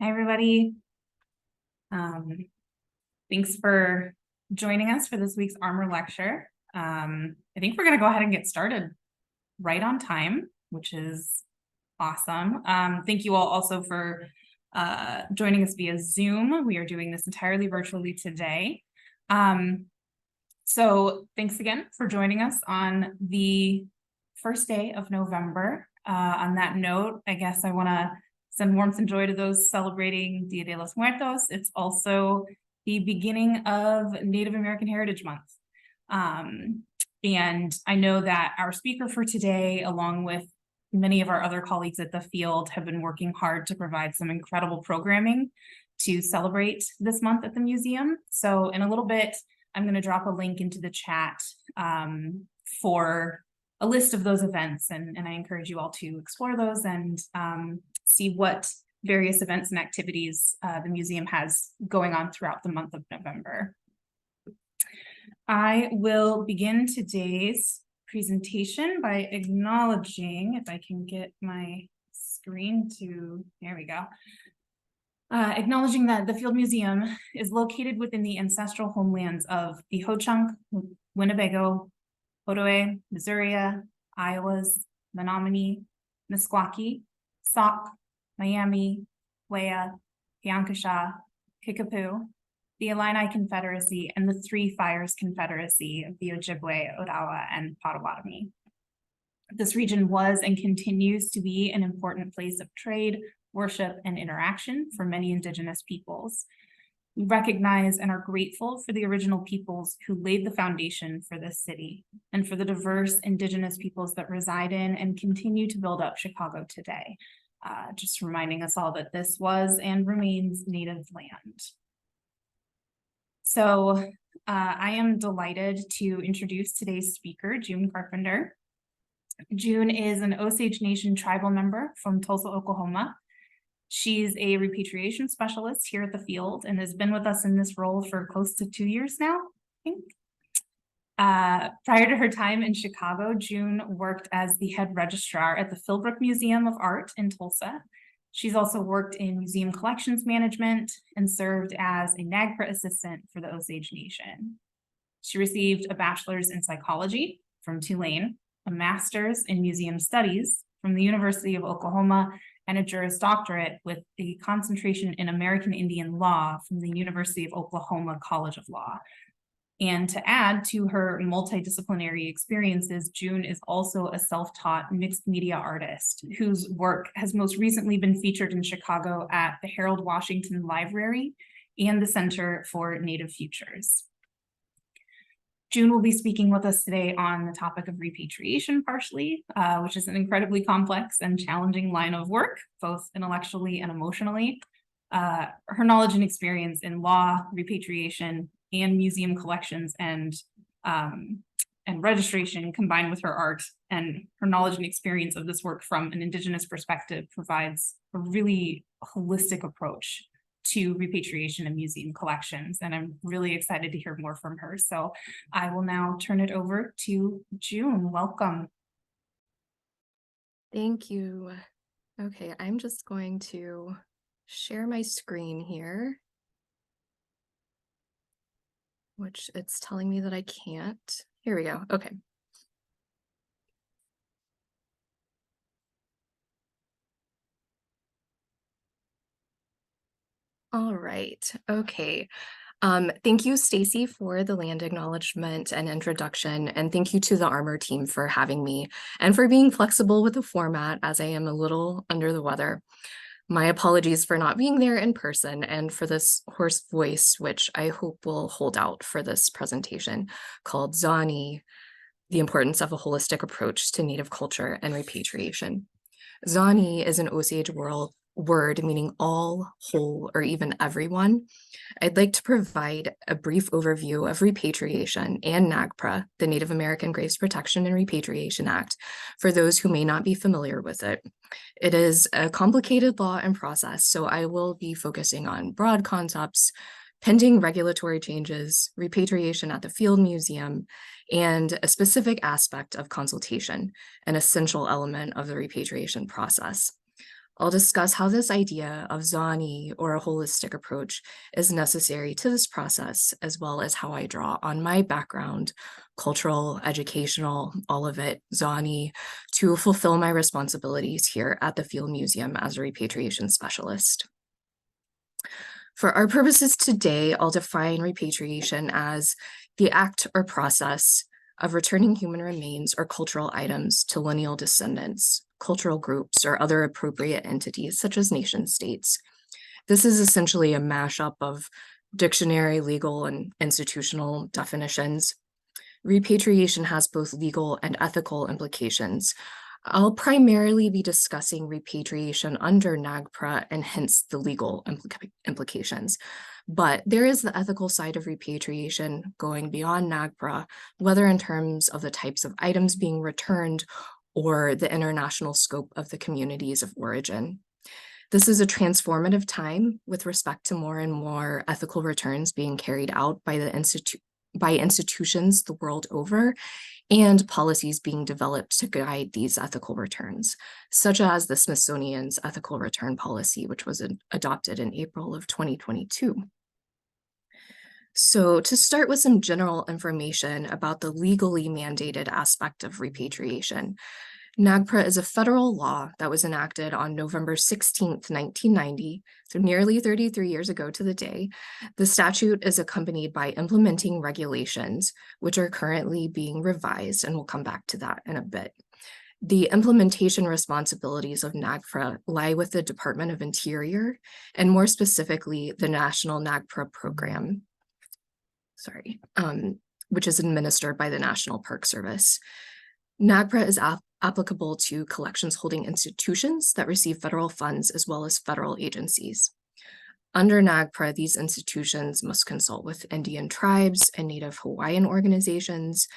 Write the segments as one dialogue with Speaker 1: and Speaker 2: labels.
Speaker 1: Hi, everybody. Thanks for joining us for this week's Armor Lecture. I think we're going to go ahead and get started right on time, which is awesome. Thank you all also for joining us via Zoom. We are doing this entirely virtually today. So thanks again for joining us on the first day of November. On that note, I guess I want to send warmth and joy to those celebrating Dia de los Muertos. It's also the beginning of Native American Heritage Month. And I know that our speaker for today, along with many of our other colleagues at the field, have been working hard to provide some incredible programming to celebrate this month at the museum. So in a little bit, I'm going to drop a link into the chat for a list of those events, and I encourage you all to explore those and see what various events and activities the museum has going on throughout the month of November. I will begin today's presentation by acknowledging, if I can get my screen to, there we go. Acknowledging that the Field Museum is located within the ancestral homelands of the Ho-Chunk, Winnebago, Odawa, Missouri, Iowas, Menominee, Meskwaki, Sauk, Miami, Wea, Piankashaw, Kickapoo, the Illini Confederacy, and the Three Fires Confederacy of the Ojibwe, Odawa, and Potawatomi. This region was and continues to be an important place of trade, worship, and interaction for many Indigenous peoples. We recognize and are grateful for the original peoples who laid the foundation for this city and for the diverse Indigenous peoples that reside in and continue to build up Chicago today. Just reminding us all that this was and remains Native land. So I am delighted to introduce today's speaker, June Carpenter. June is an Osage Nation tribal member from Tulsa, Oklahoma. She's a repatriation specialist here at the field and has been with us in this role for close to 2 years now, I think. Prior to her time in Chicago, June worked as the head registrar at the Philbrook Museum of Art in Tulsa. She's also worked in museum collections management and served as a NAGPRA assistant for the Osage Nation. She received a bachelor's in psychology from Tulane, a master's in museum studies from the University of Oklahoma, and a Juris Doctorate with a concentration in American Indian law from the University of Oklahoma College of Law. And to add to her multidisciplinary experiences, June is also a self-taught mixed media artist whose work has most recently been featured in Chicago at the Harold Washington Library and the Center for Native Futures. June will be speaking with us today on the topic of repatriation partially, which is an incredibly complex and challenging line of work, both intellectually and emotionally. Her knowledge and experience in law, repatriation, and museum collections and registration, combined with her art and her knowledge and experience of this work from an Indigenous perspective, provides a really holistic approach to repatriation and museum collections. And I'm really excited to hear more from her. So I will now turn it over to June. Welcome.
Speaker 2: Thank you. Okay, I'm just going to share my screen here, which it's telling me that I can't. Here we go. Okay. All right. Okay. Thank you, Stacy, for the land acknowledgement and introduction, and thank you to the Armor team for having me and for being flexible with the format as I am a little under the weather. My apologies for not being there in person and for this hoarse voice, which I hope will hold out for this presentation called Zani, the Importance of a Holistic Approach to Native Culture and Repatriation. Zani is an Osage word meaning all, whole, or even everyone. I'd like to provide a brief overview of repatriation and NAGPRA, the Native American Graves Protection and Repatriation Act, for those who may not be familiar with it. It is a complicated law and process, so I will be focusing on broad concepts, pending regulatory changes, repatriation at the Field Museum, and a specific aspect of consultation, an essential element of the repatriation process. I'll discuss how this idea of Zani, or a holistic approach, is necessary to this process, as well as how I draw on my background, cultural, educational, all of it, Zani, to fulfill my responsibilities here at the Field Museum as a repatriation specialist. For our purposes today, I'll define repatriation as the act or process of returning human remains or cultural items to lineal descendants, cultural groups, or other appropriate entities such as nation states. This is essentially a mashup of dictionary, legal, and institutional definitions. Repatriation has both legal and ethical implications. I'll primarily be discussing repatriation under NAGPRA and hence the legal implications. But there is the ethical side of repatriation going beyond NAGPRA, whether in terms of the types of items being returned or the international scope of the communities of origin. This is a transformative time with respect to more and more ethical returns being carried out by institutions the world over, and policies being developed to guide these ethical returns, such as the Smithsonian's ethical return policy, which was adopted in April of 2022. So to start with some general information about the legally mandated aspect of repatriation, NAGPRA is a federal law that was enacted on November 16th, 1990, so nearly 33 years ago to the day. The statute is accompanied by implementing regulations, which are currently being revised, and we'll come back to that in a bit. The implementation responsibilities of NAGPRA lie with the Department of Interior, and more specifically, the National NAGPRA Program, which is administered by the National Park Service. NAGPRA is applicable to collections holding institutions that receive federal funds as well as federal agencies. Under NAGPRA, these institutions must consult with Indian tribes and Native Hawaiian organizations,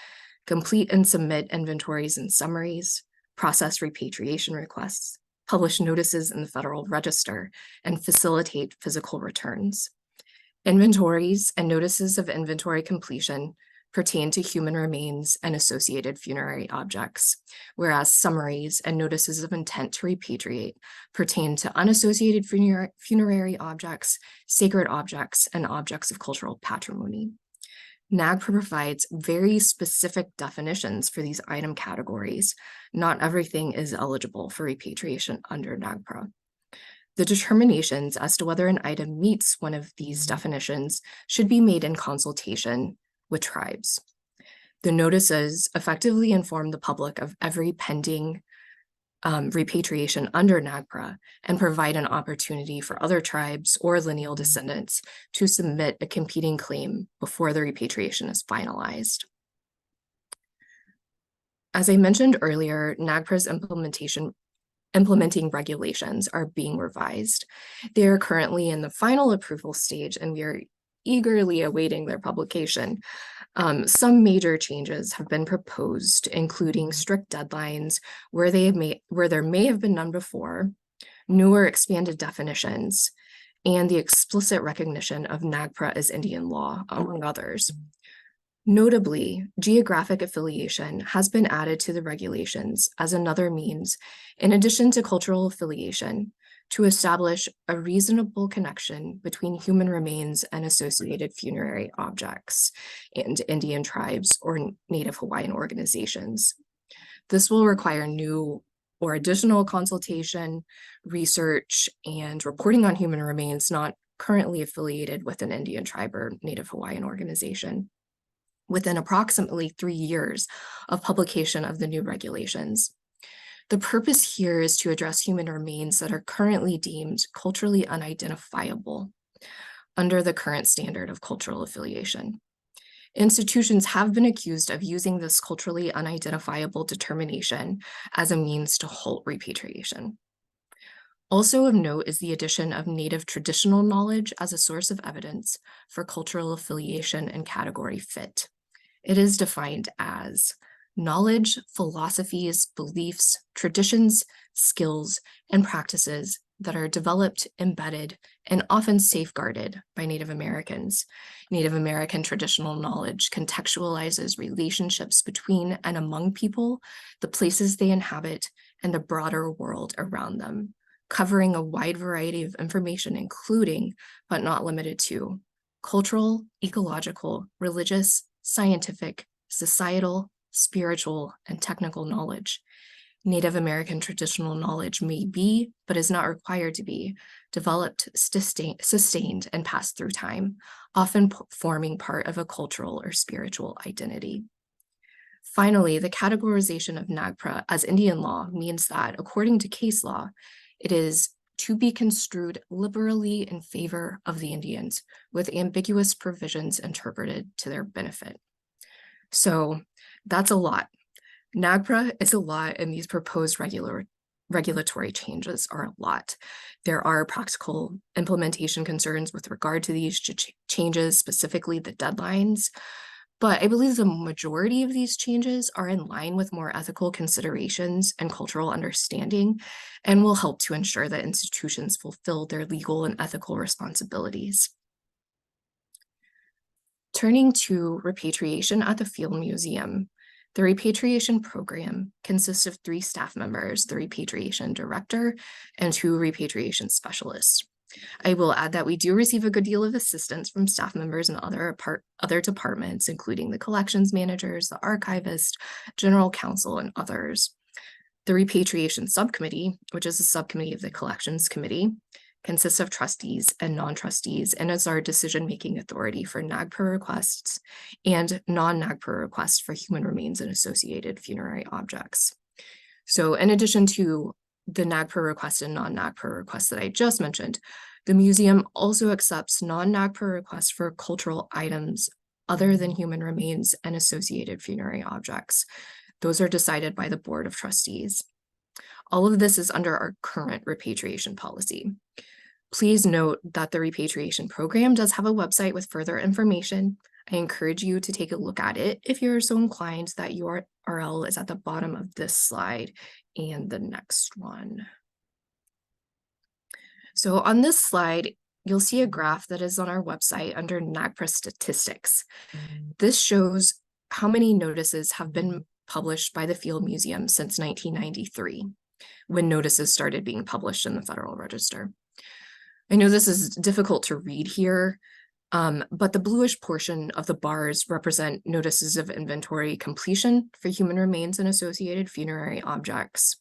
Speaker 2: complete and submit inventories and summaries, process repatriation requests, publish notices in the Federal Register, and facilitate physical returns. Inventories and notices of inventory completion pertain to human remains and associated funerary objects, whereas summaries and notices of intent to repatriate pertain to unassociated funerary objects, sacred objects, and objects of cultural patrimony. NAGPRA provides very specific definitions for these item categories. Not everything is eligible for repatriation under NAGPRA. The determinations as to whether an item meets one of these definitions should be made in consultation with tribes. The notices effectively inform the public of every pending repatriation under NAGPRA and provide an opportunity for other tribes or lineal descendants to submit a competing claim before the repatriation is finalized. As I mentioned earlier, NAGPRA's implementing regulations are being revised. They are currently in the final approval stage, and we are eagerly awaiting their publication. Some major changes have been proposed, including strict deadlines where there may have been none before, newer expanded definitions, and the explicit recognition of NAGPRA as Indian law, among others. Notably, geographic affiliation has been added to the regulations as another means, in addition to cultural affiliation, to establish a reasonable connection between human remains and associated funerary objects and Indian tribes or Native Hawaiian organizations. This will require new or additional consultation, research, and reporting on human remains not currently affiliated with an Indian tribe or Native Hawaiian organization within approximately 3 years of publication of the new regulations. The purpose here is to address human remains that are currently deemed culturally unidentifiable under the current standard of cultural affiliation. Institutions have been accused of using this culturally unidentifiable determination as a means to halt repatriation. Also of note is the addition of Native traditional knowledge as a source of evidence for cultural affiliation and category fit. It is defined as knowledge, philosophies, beliefs, traditions, skills, and practices that are developed, embedded, and often safeguarded by Native Americans. Native American traditional knowledge contextualizes relationships between and among people, the places they inhabit, and the broader world around them. covering a wide variety of information, including, but not limited to, cultural, ecological, religious, scientific, societal, spiritual, and technical knowledge. Native American traditional knowledge may be, but is not required to be, developed, sustained, and passed through time, often forming part of a cultural or spiritual identity. Finally, the categorization of NAGPRA as Indian law means that, according to case law, it is to be construed liberally in favor of the Indians, with ambiguous provisions interpreted to their benefit. So that's a lot. NAGPRA is a lot, and these proposed regulatory changes are a lot. There are practical implementation concerns with regard to these changes, specifically the deadlines. But I believe the majority of these changes are in line with more ethical considerations and cultural understanding, and will help to ensure that institutions fulfill their legal and ethical responsibilities. Turning to repatriation at the Field Museum, the repatriation program consists of 3 staff members, the repatriation director and 2 repatriation specialists. I will add that we do receive a good deal of assistance from staff members in other departments, including the collections managers, the archivist, general counsel, and others. The repatriation subcommittee, which is a subcommittee of the collections committee, consists of trustees and non-trustees, and is our decision-making authority for NAGPRA requests and non-NAGPRA requests for human remains and associated funerary objects. So in addition to the NAGPRA request and non-NAGPRA requests that I just mentioned, the museum also accepts non-NAGPRA requests for cultural items other than human remains and associated funerary objects. Those are decided by the Board of Trustees. All of this is under our current repatriation policy. Please note that the repatriation program does have a website with further information. I encourage you to take a look at it if you're so inclined. That URL is at the bottom of this slide and the next one. So on this slide, you'll see a graph that is on our website under NAGPRA statistics. This shows how many notices have been published by the Field Museum since 1993, when notices started being published in the Federal Register. I know this is difficult to read here, but the bluish portion of the bars represent notices of inventory completion for human remains and associated funerary objects.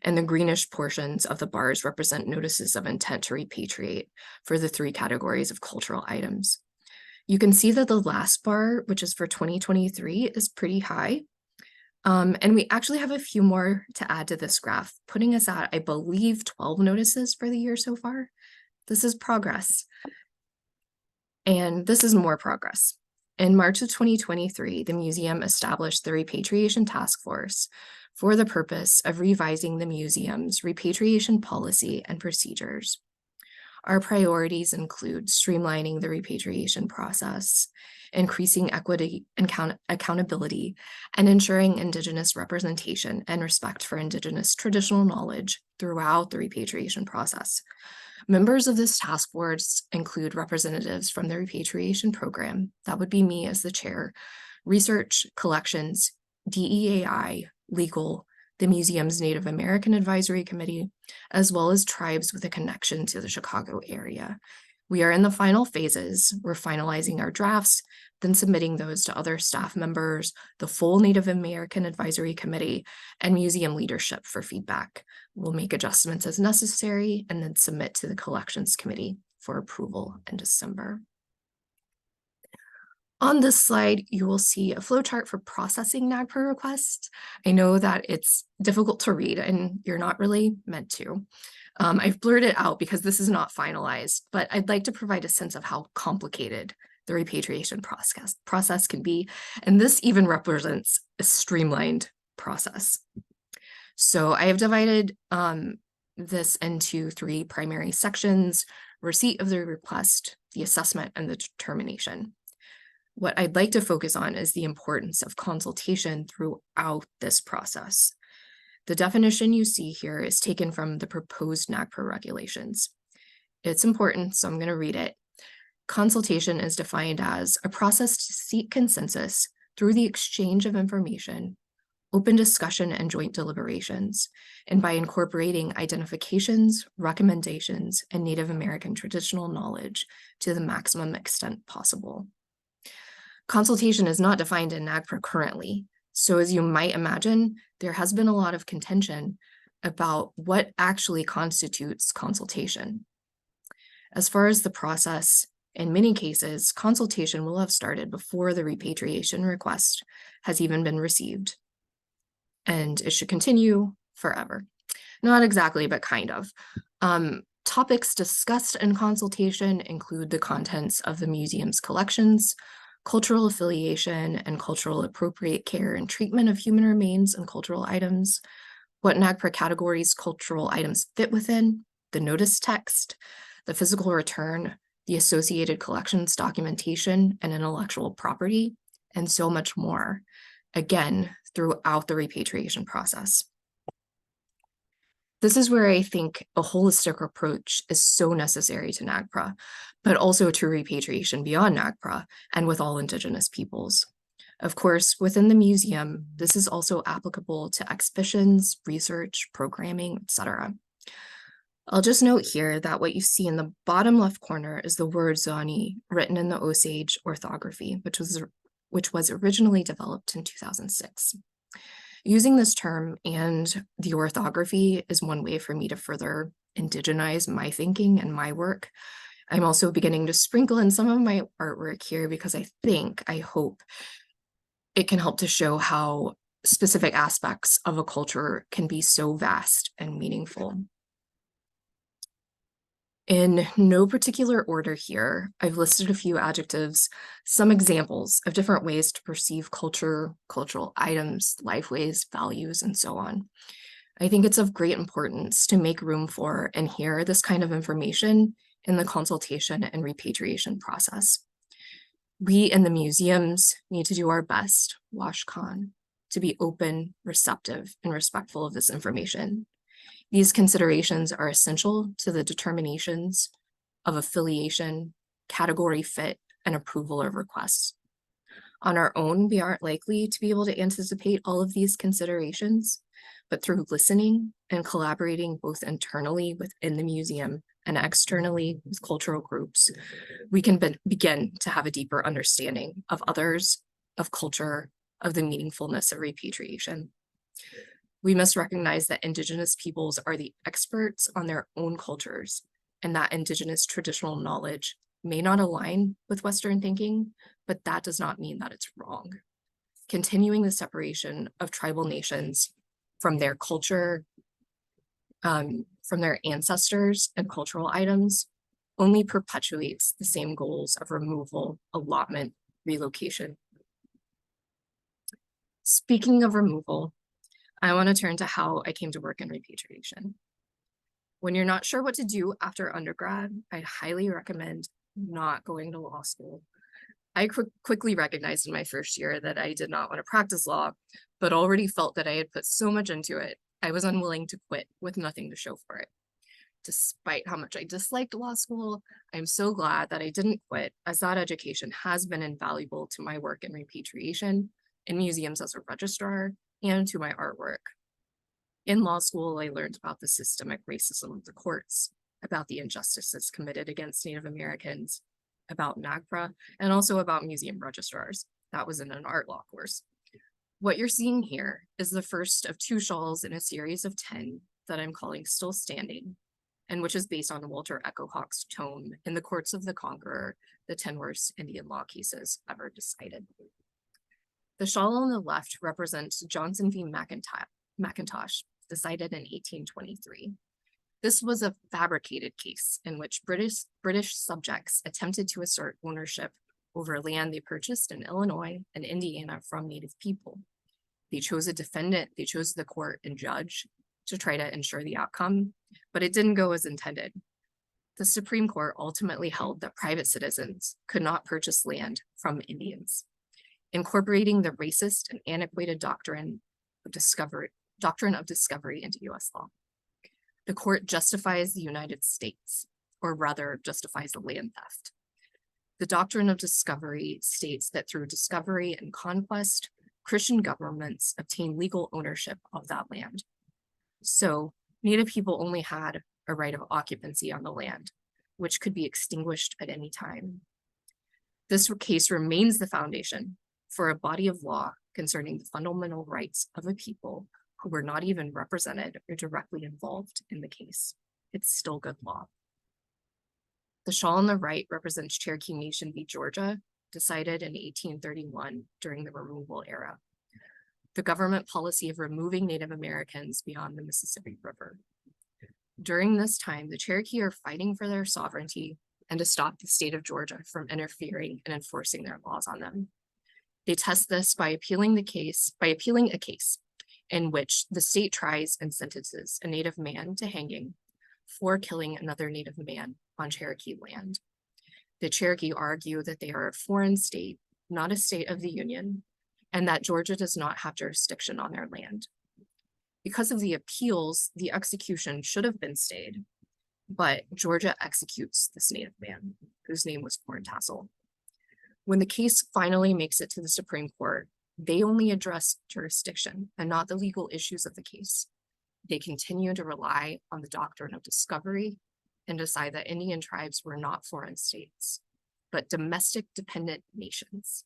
Speaker 2: And the greenish portions of the bars represent notices of intent to repatriate for the 3 categories of cultural items. You can see that the last bar, which is for 2023, is pretty high. And we actually have a few more to add to this graph, putting us at, I believe, 12 notices for the year so far. This is progress. And this is more progress. In March of 2023, the museum established the Repatriation Task Force for the purpose of revising the museum's repatriation policy and procedures. Our priorities include streamlining the repatriation process, increasing equity and accountability, and ensuring Indigenous representation and respect for Indigenous traditional knowledge throughout the repatriation process. Members of this task force include representatives from the repatriation program, that would be me as the chair, research, collections, DEAI, legal, the museum's Native American Advisory Committee, as well as tribes with a connection to the Chicago area. We are in the final phases. We're finalizing our drafts, then submitting those to other staff members, the full Native American Advisory Committee, and museum leadership for feedback. We'll make adjustments as necessary and then submit to the Collections Committee for approval in December. On this slide, you will see a flowchart for processing NAGPRA requests. I know that it's difficult to read and you're not really meant to. I've blurred it out because this is not finalized, but I'd like to provide a sense of how complicated the repatriation process can be. And this even represents a streamlined process. So I have divided this into 3 primary sections: receipt of the request, the assessment, and the determination. What I'd like to focus on is the importance of consultation throughout this process. The definition you see here is taken from the proposed NAGPRA regulations. It's important, so I'm going to read it. Consultation is defined as a process to seek consensus through the exchange of information open discussion and joint deliberations, and by incorporating identifications, recommendations, and Native American traditional knowledge to the maximum extent possible. Consultation is not defined in NAGPRA currently, so as you might imagine, there has been a lot of contention about what actually constitutes consultation. As far as the process, in many cases, consultation will have started before the repatriation request has even been received, and it should continue forever. Not exactly, but kind of. Topics discussed in consultation include the contents of the museum's collections, cultural affiliation and cultural appropriate care and treatment of human remains and cultural items, what NAGPRA categories cultural items fit within, the notice text, the physical return, the associated collections documentation and intellectual property, and so much more, again, throughout the repatriation process. This is where I think a holistic approach is so necessary to NAGPRA, but also to repatriation beyond NAGPRA and with all Indigenous peoples. Of course, within the museum, this is also applicable to exhibitions, research, programming, etc. I'll just note here that what you see in the bottom left corner is the word Zani written in the Osage orthography, which was originally developed in 2006. Using this term and the orthography is one way for me to further indigenize my thinking and my work. I'm also beginning to sprinkle in some of my artwork here because I hope it can help to show how specific aspects of a culture can be so vast and meaningful. In no particular order here, I've listed a few adjectives, some examples of different ways to perceive culture, cultural items, lifeways, values, and so on. I think it's of great importance to make room for and hear this kind of information in the consultation and repatriation process. We in the museums need to do our best, Washcon, to be open, receptive, and respectful of this information. These considerations are essential to the determinations of affiliation, category fit, and approval of requests. On our own, we aren't likely to be able to anticipate all of these considerations, but through listening and collaborating both internally within the museum and externally with cultural groups, we can begin to have a deeper understanding of others, of culture, of the meaningfulness of repatriation. We must recognize that Indigenous peoples are the experts on their own cultures, and that Indigenous traditional knowledge may not align with Western thinking, but that does not mean that it's wrong. Continuing the separation of tribal nations from their culture, from their ancestors and cultural items only perpetuates the same goals of removal, allotment, relocation. Speaking of removal, I want to turn to how I came to work in repatriation. When you're not sure what to do after undergrad, I highly recommend not going to law school. I quickly recognized in my first year that I did not want to practice law, but already felt that I had put so much into it, I was unwilling to quit with nothing to show for it. Despite how much I disliked law school, I'm so glad that I didn't quit, as that education has been invaluable to my work in repatriation, in museums as a registrar, and to my artwork. In law school, I learned about the systemic racism of the courts, about the injustices committed against Native Americans, about NAGPRA, and also about museum registrars. That was in an art law course. What you're seeing here is the first of 2 shawls in a series of 10 that I'm calling Still Standing, and which is based on Walter Echo Hawk's tome in the Courts of the Conqueror, the 10 worst Indian law cases ever decided. The shawl on the left represents Johnson v. McIntosh, decided in 1823. This was a fabricated case in which British subjects attempted to assert ownership over land they purchased in Illinois and Indiana from Native people. They chose a defendant, they chose the court and judge to try to ensure the outcome, but it didn't go as intended. The Supreme Court ultimately held that private citizens could not purchase land from Indians, incorporating the racist and antiquated doctrine of discovery into US law. The court justifies the United States, or rather justifies the land theft. The doctrine of discovery states that through discovery and conquest, Christian governments obtained legal ownership of that land. So Native people only had a right of occupancy on the land, which could be extinguished at any time. This case remains the foundation for a body of law concerning the fundamental rights of a people who were not even represented or directly involved in the case. It's still good law. The shawl on the right represents Cherokee Nation v. Georgia, decided in 1831 during the removal era. The government policy of removing Native Americans beyond the Mississippi River. During this time, the Cherokee are fighting for their sovereignty and to stop the state of Georgia from interfering and enforcing their laws on them. They test this by appealing a case in which the state tries and sentences a Native man to hanging for killing another Native man on Cherokee land. The Cherokee argue that they are a foreign state, not a state of the Union, and that Georgia does not have jurisdiction on their land. Because of the appeals, the execution should have been stayed, but Georgia executes this Native man, whose name was Tassel. When the case finally makes it to the Supreme Court, they only address jurisdiction and not the legal issues of the case. They continue to rely on the doctrine of discovery and decide that Indian tribes were not foreign states, but domestic dependent nations,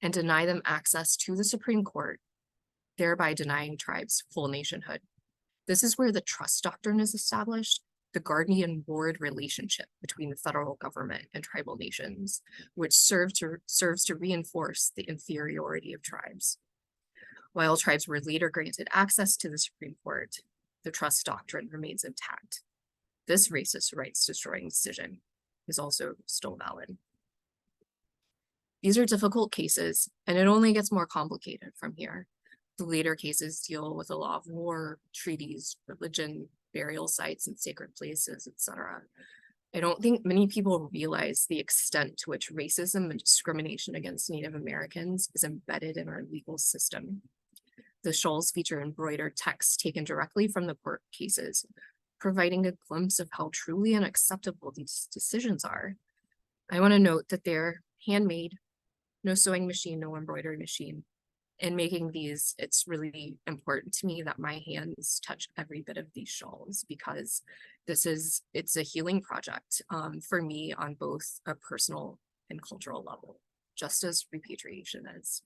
Speaker 2: and deny them access to the Supreme Court, thereby denying tribes full nationhood. This is where the trust doctrine is established, the guardian-ward relationship between the federal government and tribal nations, which serves to reinforce the inferiority of tribes. While tribes were later granted access to the Supreme Court, the trust doctrine remains intact. This racist rights-destroying decision is also still valid. These are difficult cases, and it only gets more complicated from here. The later cases deal with the law of war, treaties, religion, burial sites and sacred places, etc. I don't think many people realize the extent to which racism and discrimination against Native Americans is embedded in our legal system. The shawls feature embroidered text taken directly from the court cases, providing a glimpse of how truly unacceptable these decisions are. I want to note that they're handmade, no sewing machine, no embroidery machine. In making these, it's really important to me that my hands touch every bit of these shawls, because it's a healing project for me on both a personal and cultural level, just as repatriation is.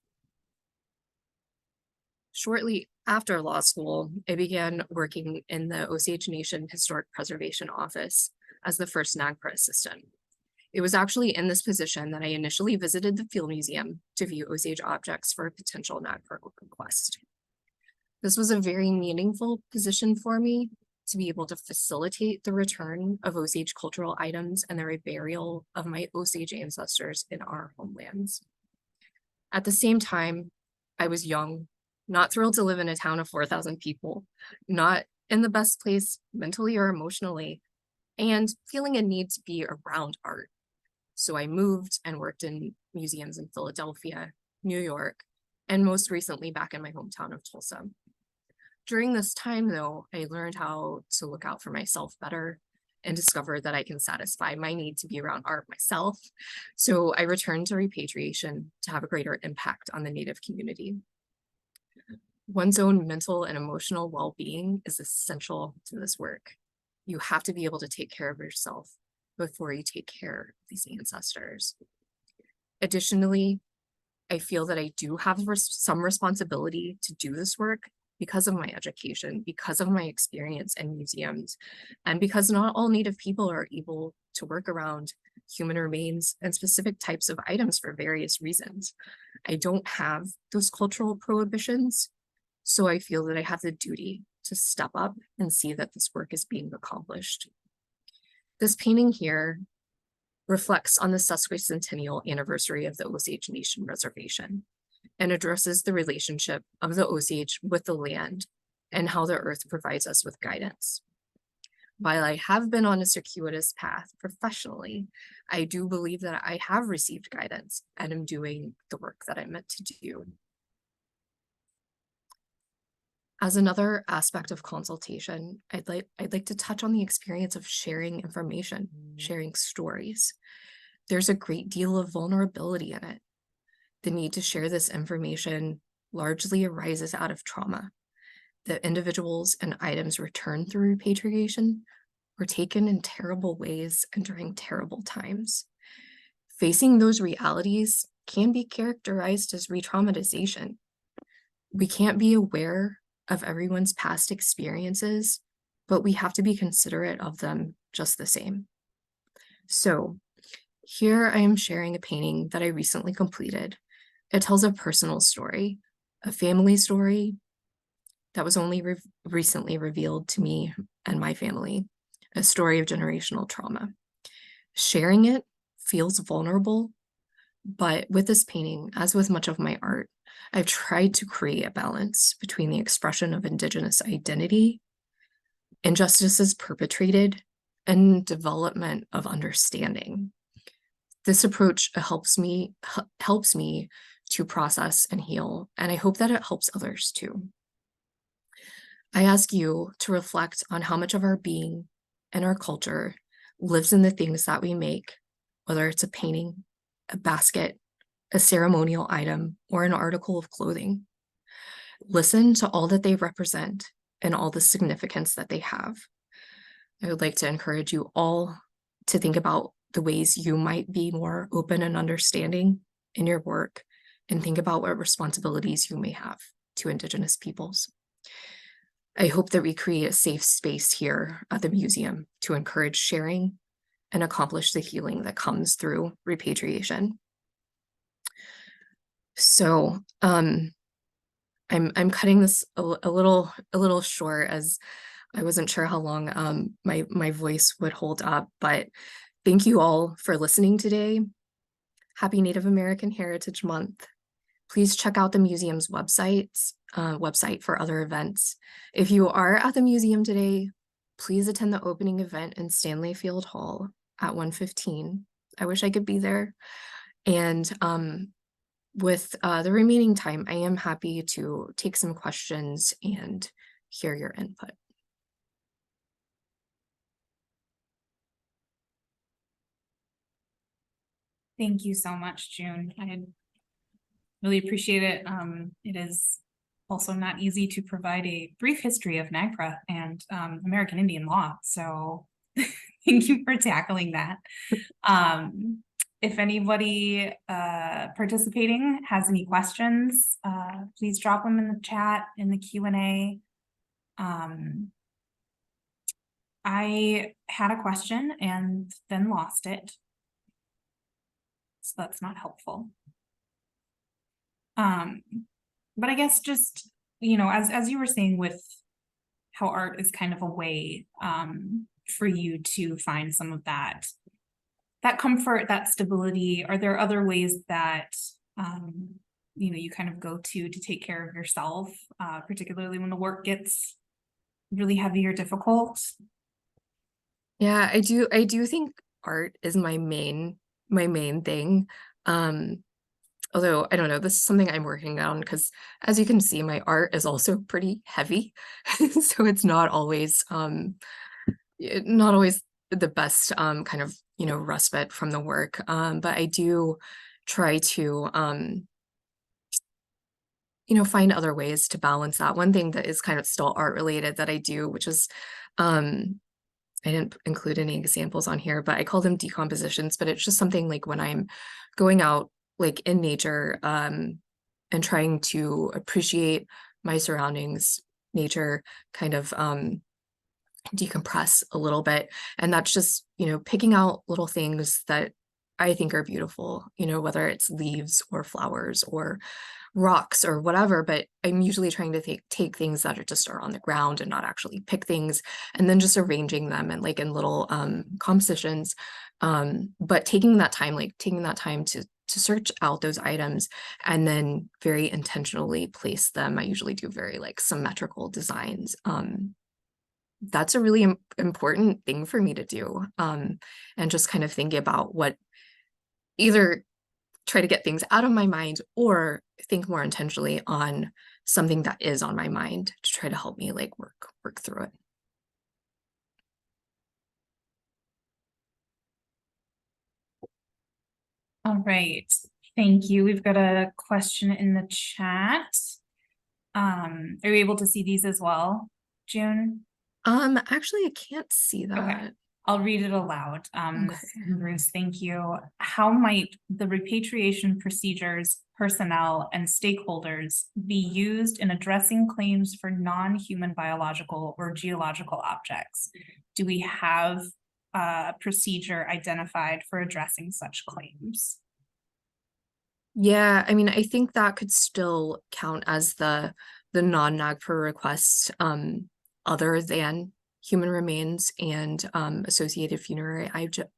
Speaker 2: Shortly after law school, I began working in the Osage Nation Historic Preservation Office as the first NAGPRA assistant. It was actually in this position that I initially visited the Field Museum to view Osage objects for a potential NAGPRA request. This was a very meaningful position for me to be able to facilitate the return of Osage cultural items and the reburial of my Osage ancestors in our homelands. At the same time, I was young, not thrilled to live in a town of 4,000 people, not in the best place mentally or emotionally, and feeling a need to be around art. So I moved and worked in museums in Philadelphia, New York, and most recently back in my hometown of Tulsa. During this time, though, I learned how to look out for myself better and discovered that I can satisfy my need to be around art myself. So I returned to repatriation to have a greater impact on the Native community. One's own mental and emotional well-being is essential to this work. You have to be able to take care of yourself before you take care of these ancestors. Additionally, I feel that I do have some responsibility to do this work because of my education, because of my experience in museums, and because not all Native people are able to work around human remains and specific types of items for various reasons. I don't have those cultural prohibitions, so I feel that I have the duty to step up and see that this work is being accomplished. This painting here reflects on the sesquicentennial anniversary of the Osage Nation Reservation and addresses the relationship of the Osage with the land and how the earth provides us with guidance. While I have been on a circuitous path professionally, I do believe that I have received guidance and am doing the work that I'm meant to do. As another aspect of consultation, I'd like to touch on the experience of sharing information, sharing stories. There's a great deal of vulnerability in it. The need to share this information largely arises out of trauma. The individuals and items returned through repatriation were taken in terrible ways and during terrible times. Facing those realities can be characterized as re-traumatization. We can't be aware of everyone's past experiences, but we have to be considerate of them just the same. So here I am sharing a painting that I recently completed. It tells a personal story, a family story that was only recently revealed to me and my family, a story of generational trauma. Sharing it feels vulnerable, but with this painting, as with much of my art, I've tried to create a balance between the expression of Indigenous identity, injustices perpetrated, and development of understanding. This approach helps me to process and heal, and I hope that it helps others too. I ask you to reflect on how much of our being and our culture lives in the things that we make, whether it's a painting, a basket, a ceremonial item, or an article of clothing. Listen to all that they represent and all the significance that they have. I would like to encourage you all to think about the ways you might be more open and understanding in your work, and think about what responsibilities you may have to Indigenous peoples. I hope that we create a safe space here at the museum to encourage sharing and accomplish the healing that comes through repatriation. So I'm cutting this a little short, as I wasn't sure how long my voice would hold up, but thank you all for listening today. Happy Native American Heritage Month. Please check out the museum's website for other events. If you are at the museum today, please attend the opening event in Stanley Field Hall at 1:15. I wish I could be there. And with the remaining time, I am happy to take some questions and hear your input.
Speaker 1: Thank you so much, June. I really appreciate it. It is also not easy to provide a brief history of NAGPRA and American Indian law. So thank you for tackling that. If anybody participating has any questions, please drop them in the chat, in the Q&A. I had a question and then lost it, so that's not helpful. But I guess just, you know, as you were saying, with how art is kind of a way for you to find some of that comfort, that stability, are there other ways that you know, you kind of go to take care of yourself, particularly when the work gets really heavy or difficult?
Speaker 2: Yeah, I do think art is my main thing. Although I don't know, this is something I'm working on, because as you can see, my art is also pretty heavy. So it's not always the best kind of, you know, respite from the work. But I do try to you know, find other ways to balance that. One thing that is kind of still art related that I do, which is I didn't include any examples on here, but I call them decompositions, but it's just something like when I'm going out like in nature and trying to appreciate my surroundings, nature, kind of decompress a little bit. And that's just, you know, picking out little things that I think are beautiful, you know, whether it's leaves or flowers or rocks or whatever, but I'm usually trying to take things that are on the ground and not actually pick things, and then just arranging them and like in little compositions. But taking that time to search out those items and then very intentionally place them. I usually do very like symmetrical designs. That's a really important thing for me to do. And just kind of thinking about what, either try to get things out of my mind or think more intentionally on something that is on my mind to try to help me like work through it.
Speaker 1: All right. Thank you. We've got a question in the chat. Are you able to see these as well, June?
Speaker 2: Actually, I can't see
Speaker 1: Okay,
Speaker 2: that.
Speaker 1: I'll read it aloud.
Speaker 2: Okay.
Speaker 1: Bruce, thank you. How might the repatriation procedures, personnel, and stakeholders be used in addressing claims for non-human biological or geological objects? Do we have a procedure identified for addressing such claims?
Speaker 2: Yeah, I mean, I think that could still count as the non-NAGPRA requests, other than human remains and associated funerary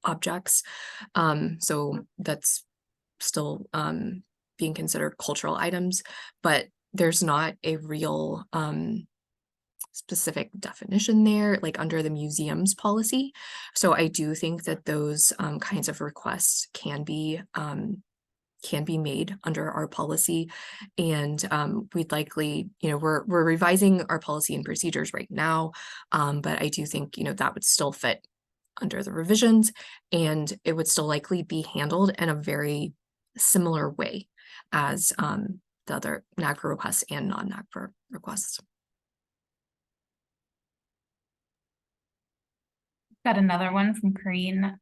Speaker 2: objects. So that's still being considered cultural items, but there's not a real specific definition there, like under the museum's policy. So I do think that those kinds of requests can be made under our policy. And we'd likely, we're revising our policy and procedures right now. But I do think, that would still fit under the revisions, and it would still likely be handled in a very similar way as the other NAGPRA requests and non-NAGPRA requests.
Speaker 1: Got another one from Karine.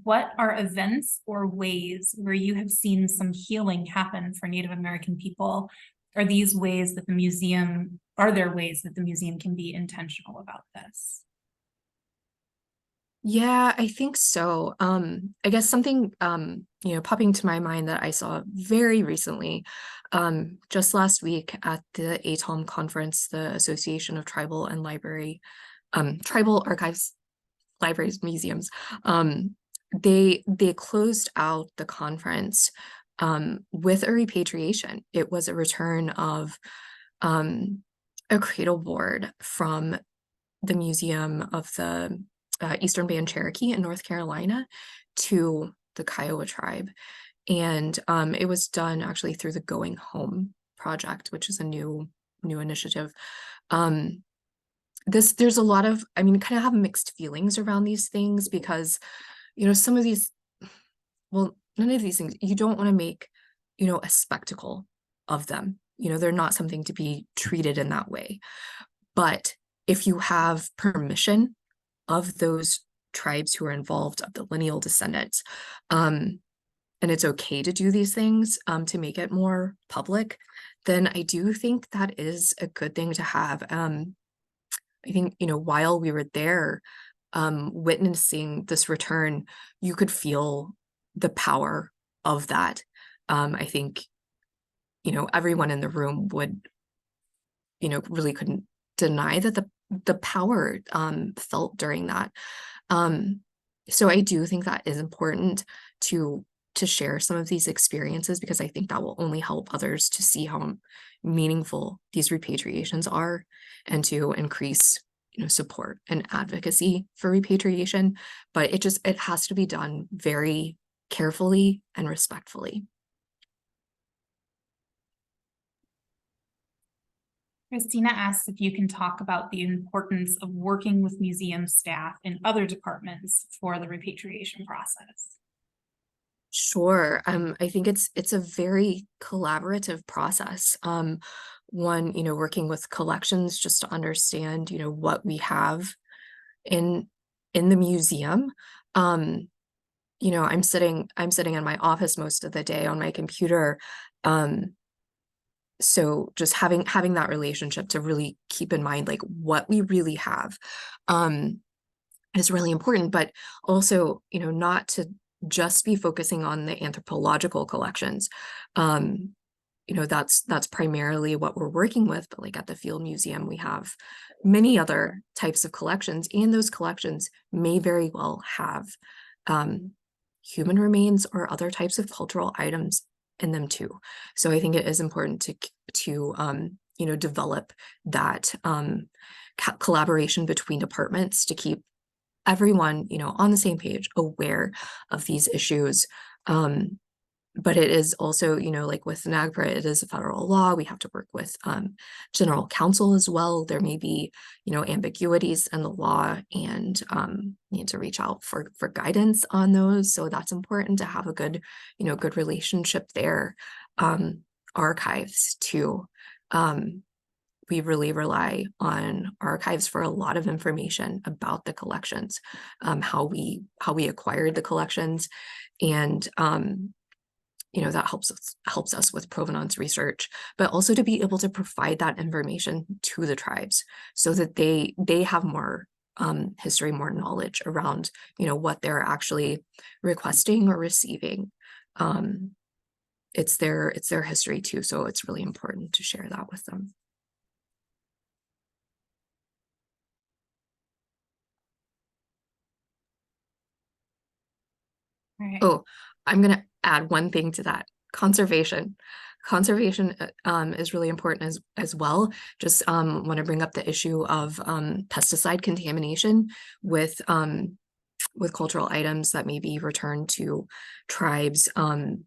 Speaker 1: What are events or ways where you have seen some healing happen for Native American people? Are there ways that the museum can be intentional about this?
Speaker 2: Yeah, I think so. I guess something popping to my mind that I saw very recently, just last week at the ATOM conference, the Association of Tribal Archives, Libraries, Museums. They closed out the conference with a repatriation. It was a return of a cradle board from the Museum of the Eastern Band Cherokee in North Carolina to the Kiowa tribe. And it was done actually through the Going Home project, which is a new initiative. There's a lot of, kind of have mixed feelings around these things because, some of these, well, none of these things, you don't want to make, a spectacle of them. They're not something to be treated in that way. But if you have permission of those tribes who are involved, of the lineal descendants, and it's okay to do these things to make it more public, then I do think that is a good thing to have. I think, while we were there witnessing this return, you could feel the power of that. I think, everyone in the room would, really couldn't deny that the power felt during that. So I do think that is important to share some of these experiences, because I think that will only help others to see how meaningful these repatriations are, and to increase support and advocacy for repatriation. But it has to be done very carefully and respectfully.
Speaker 1: Christina asks if you can talk about the importance of working with museum staff and other departments for the repatriation process.
Speaker 2: Sure. I think it's a very collaborative process. One, working with collections just to understand, what we have in the museum. I'm sitting in my office most of the day on my computer. So just having that relationship to really keep in mind like what we really have is really important, but also, not to just be focusing on the anthropological collections. That's primarily what we're working with, but like at the Field Museum, we have many other types of collections, and those collections may very well have human remains or other types of cultural items in them too. So I think it is important to develop that collaboration between departments to keep everyone on the same page, aware of these issues, but it is also, like with NAGPRA, it is a federal law. We have to work with general counsel as well. There may be, ambiguities in the law, and need to reach out for guidance on those. So that's important to have a good, good relationship there. Archives too. We really rely on archives for a lot of information about the collections, how we acquired the collections, and that helps us with provenance research, but also to be able to provide that information to the tribes so that they have more history, more knowledge around what they're actually requesting or receiving. It's their history too, so it's really important to share that with them.
Speaker 1: Right.
Speaker 2: Oh, I'm going to add one thing to that. Conservation is really important as well. Just want to bring up the issue of pesticide contamination with cultural items that may be returned to tribes. A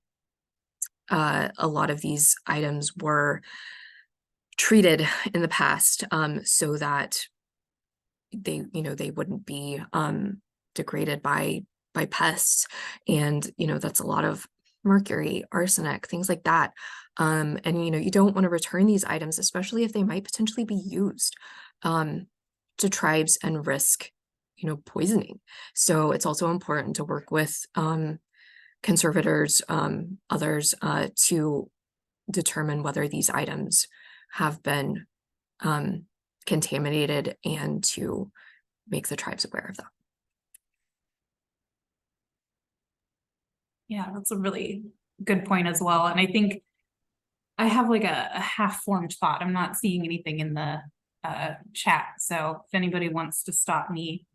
Speaker 2: lot of these items were treated in the past so that they wouldn't be degraded by pests, and that's a lot of mercury, arsenic, things like that. And you don't want to return these items, especially if they might potentially be used to tribes and risk poisoning. So it's also important to work with conservators, others, to determine whether these items have been contaminated, and to make the tribes aware of that.
Speaker 1: Yeah, that's a really good point as well. And I think I have like a half-formed thought. I'm not seeing anything in the chat. So if anybody wants to stop me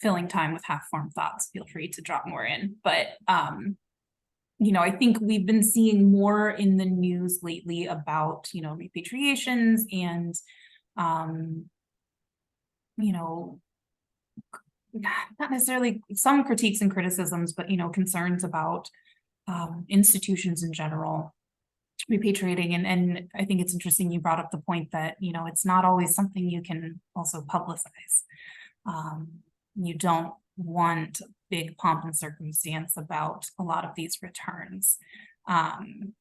Speaker 1: filling time with half-formed thoughts, feel free to drop more in. But I think we've been seeing more in the news lately about, repatriations and not necessarily some critiques and criticisms, but concerns about institutions in general repatriating. And I think it's interesting you brought up the point that it's not always something you can also publicize. You don't want big pomp and circumstance about a lot of these returns. And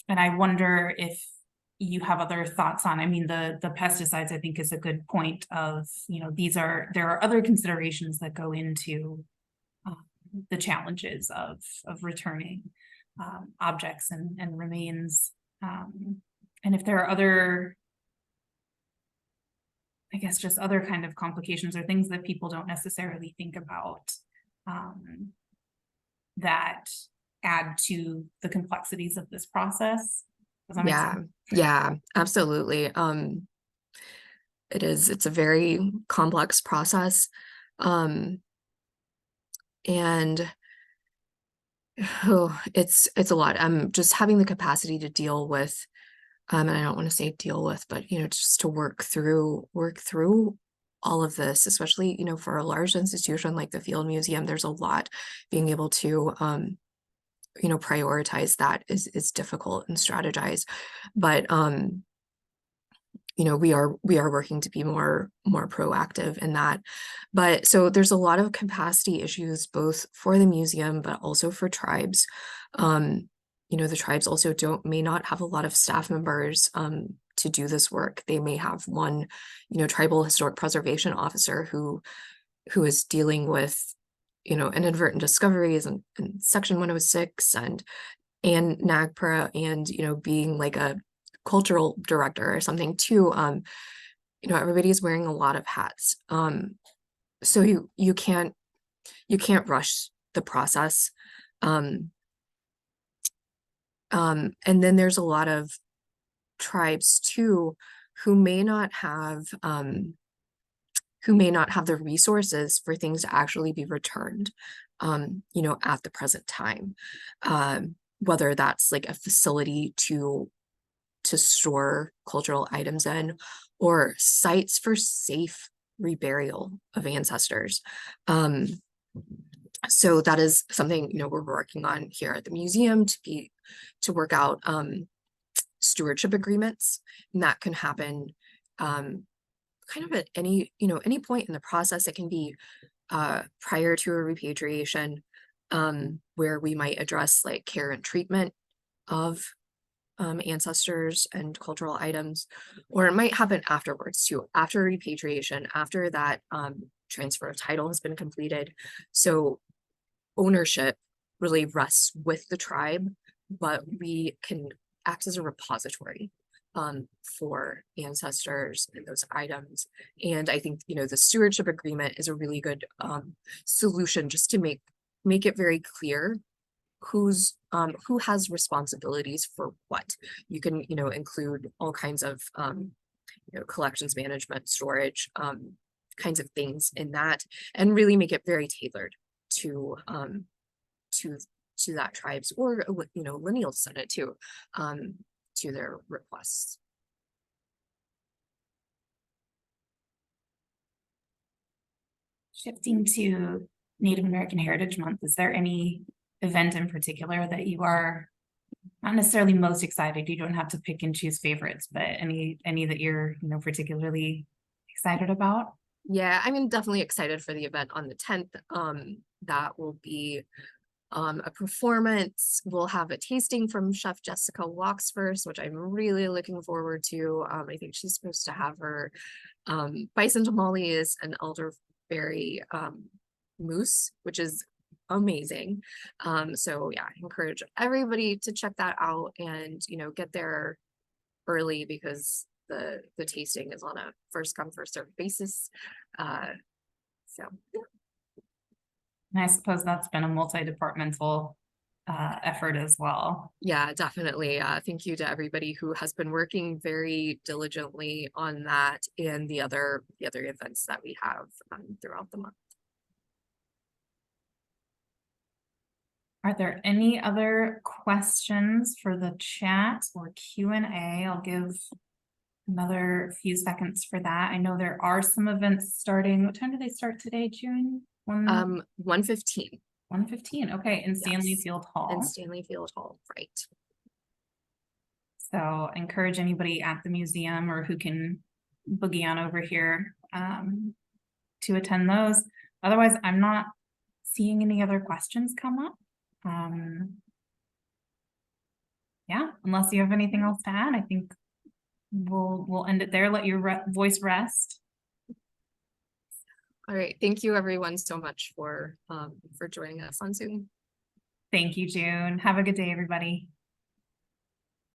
Speaker 1: I wonder if you have other thoughts on, the pesticides, I think, is a good point of, there are other considerations that go into the challenges of returning objects and remains. And if there are other, I guess, just other kind of complications or things that people don't necessarily think about that add to the complexities of this process. Does that make sense?
Speaker 2: Yeah, absolutely. It's a very complex process. And it's a lot. Just having the capacity to deal with, and I don't want to say deal with, but just to work through all of this, especially for a large institution like the Field Museum. There's a lot. Being able to prioritize that is difficult and strategize, but we are working to be more proactive in that. But so there's a lot of capacity issues, both for the museum, but also for tribes. The tribes also may not have a lot of staff members to do this work. They may have one, tribal historic preservation officer who is dealing with, inadvertent discoveries and Section 106 and NAGPRA, and being like a cultural director or something too. Everybody's wearing a lot of hats. So you can't rush the process. And then there's a lot of tribes too who may not have the resources for things to actually be returned at the present time, whether that's like a facility to store cultural items in, or sites for safe reburial of ancestors. So that is something, we're working on here at the museum to work out stewardship agreements, and that can happen kind of at any point in the process. It can be prior to a repatriation, where we might address like care and treatment of ancestors and cultural items, or it might happen afterwards too, after repatriation, after that transfer of title has been completed. So ownership really rests with the tribe, but we can act as a repository for ancestors and those items. And I think, the stewardship agreement is a really good solution, just to make it very clear who has responsibilities for what. You can, include all kinds of collections management, storage, kinds of things in that, and really make it very tailored to that tribe's or lineal descendant too, to their requests.
Speaker 1: Shifting to Native American Heritage Month, is there any event in particular that you are not necessarily most excited? You don't have to pick and choose favorites, but any that you're particularly excited about?
Speaker 2: Yeah, I mean, definitely excited for the event on the 10th. That will be a performance. We'll have a tasting from Chef Jessica Walks First, which I'm really looking forward to. I think she's supposed to have her bison tamales and elderberry mousse, which is amazing. So yeah, I encourage everybody to check that out and get there early, because the tasting is on a first come first served basis. So yeah.
Speaker 1: And I suppose that's been a multi-departmental effort as well.
Speaker 2: Yeah, definitely. Thank you to everybody who has been working very diligently on that and the other events that we have throughout the month.
Speaker 1: Are there any other questions for the chat or Q&A? I'll give another few seconds for that. I know there are some events starting. What time do they start today, June?
Speaker 2: 1:15.
Speaker 1: 1:15. Okay, in Stanley
Speaker 2: Yes.
Speaker 1: Field Hall.
Speaker 2: In Stanley Field Hall, right.
Speaker 1: So encourage anybody at the museum or who can boogie on over here to attend those. Otherwise, I'm not seeing any other questions come up. Yeah, unless you have anything else to add, I think we'll end it there. Let your voice rest.
Speaker 2: All right. Thank you everyone so much for joining us on Zoom.
Speaker 1: Thank you, June. Have a good day, everybody.